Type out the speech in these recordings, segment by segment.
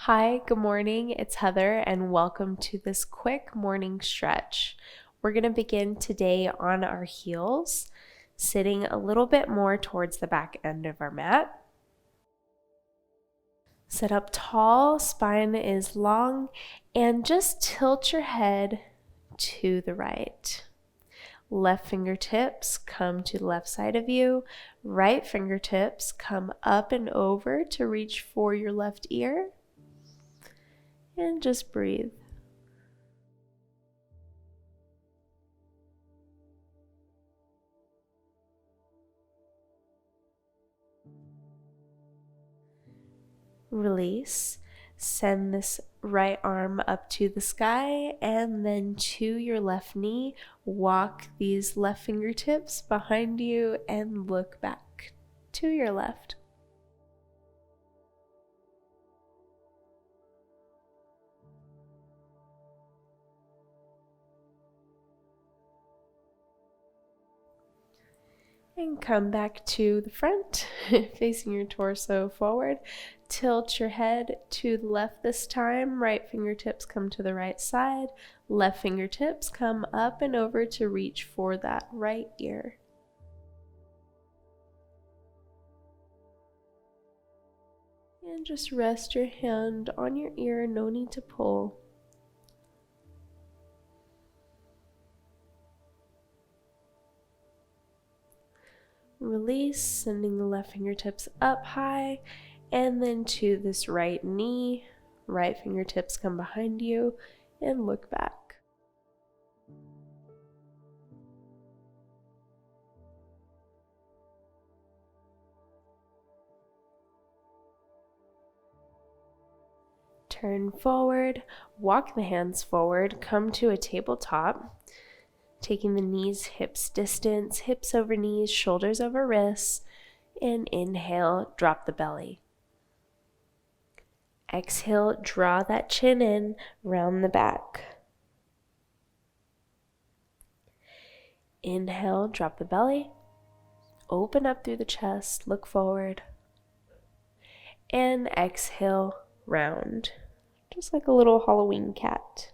Hi, good morning. It's Heather, and welcome to this quick morning stretch. We're going to begin today on our heels, sitting a little bit more towards the back end of our mat. Sit up tall, spine is long, and just tilt your head to the right. Left fingertips come to the left side of you. Right fingertips come up and over to reach for your left ear. And just breathe. Release. Send this right arm up to the sky and then to your left knee. Walk these left fingertips behind you and look back to your left. And come back to the front, facing your torso forward. Tilt your head to the left this time. Right fingertips come to the right side. Left fingertips come up and over to reach for that right ear. And just rest your hand on your ear, no need to pull. Release, sending the left fingertips up high and then to this right knee. Right fingertips come behind you and look back. Turn forward, walk the hands forward, come to a tabletop. Taking the knees, hips distance, hips over knees, shoulders over wrists, and inhale, drop the belly. Exhale, draw that chin in, round the back. Inhale, drop the belly, open up through the chest, look forward, and exhale, round, just like a little Halloween cat.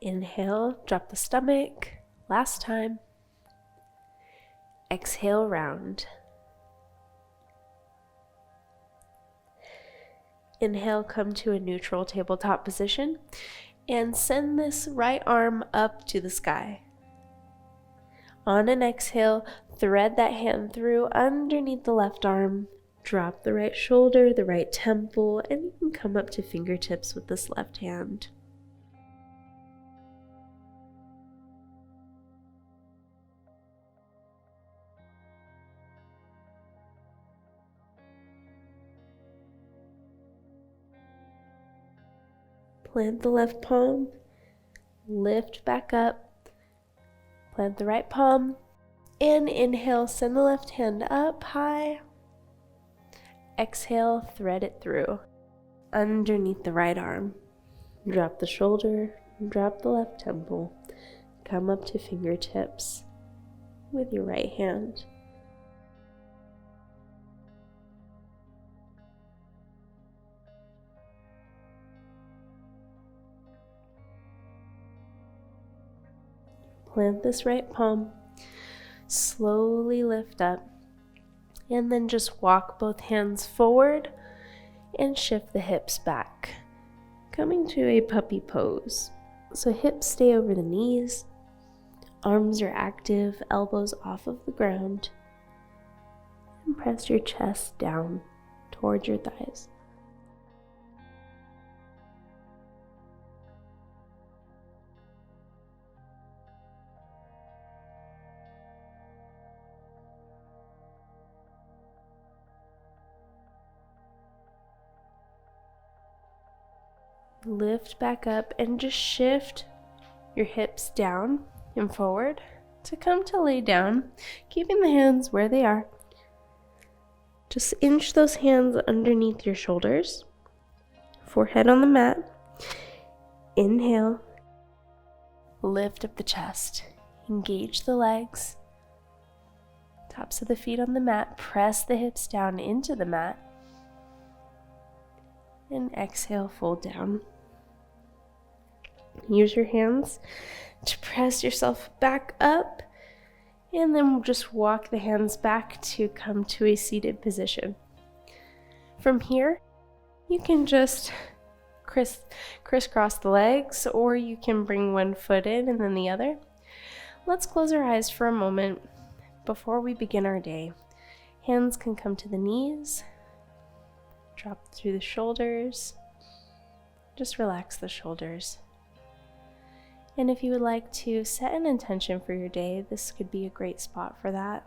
Inhale, drop the stomach. Last time. Exhale, round. Inhale, come to a neutral tabletop position and send this right arm up to the sky. On an exhale, thread that hand through underneath the left arm. Drop the right shoulder, the right temple, and you can come up to fingertips with this left hand. Plant the left palm, lift back up, plant the right palm, and inhale, send the left hand up high. Exhale, thread it through, underneath the right arm. Drop the shoulder, drop the left temple, come up to fingertips with your right hand. Plant this right palm, slowly lift up, and then just walk both hands forward and shift the hips back, coming to a puppy pose. So hips stay over the knees, arms are active, elbows off of the ground, and press your chest down towards your thighs. Lift back up and just shift your hips down and forward to come to lay down, keeping the hands where they are. Just inch those hands underneath your shoulders, forehead on the mat. Inhale, lift up the chest, engage the legs, tops of the feet on the mat, press the hips down into the mat. And exhale, fold down. Use your hands to press yourself back up, and then we'll just walk the hands back to come to a seated position. From here, you can just crisscross the legs, or you can bring one foot in and then the other. Let's close our eyes for a moment before we begin our day. Hands can come to the knees, drop through the shoulders, just relax the shoulders. And if you would like to set an intention for your day, this could be a great spot for that.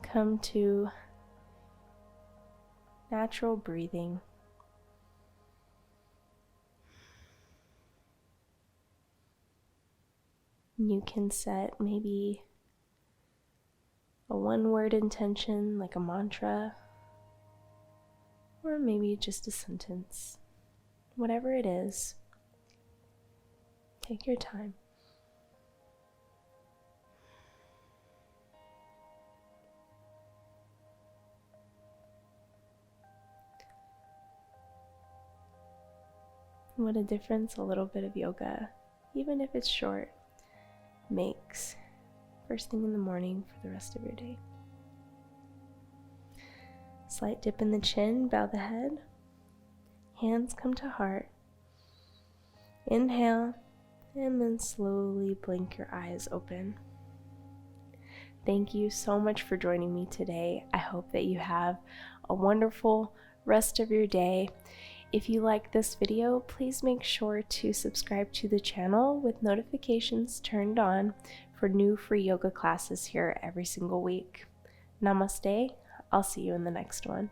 Come to natural breathing. You can set maybe a one-word intention, like a mantra, or maybe just a sentence. Whatever it is, take your time. What a difference a little bit of yoga, even if it's short, makes first thing in the morning for the rest of your day. Slight dip in the chin, bow the head. Hands come to heart. Inhale, and then slowly blink your eyes open. Thank you so much for joining me today. I hope that you have a wonderful rest of your day. If you like this video, please make sure to subscribe to the channel with notifications turned on for new free yoga classes here every single week. Namaste. I'll see you in the next one.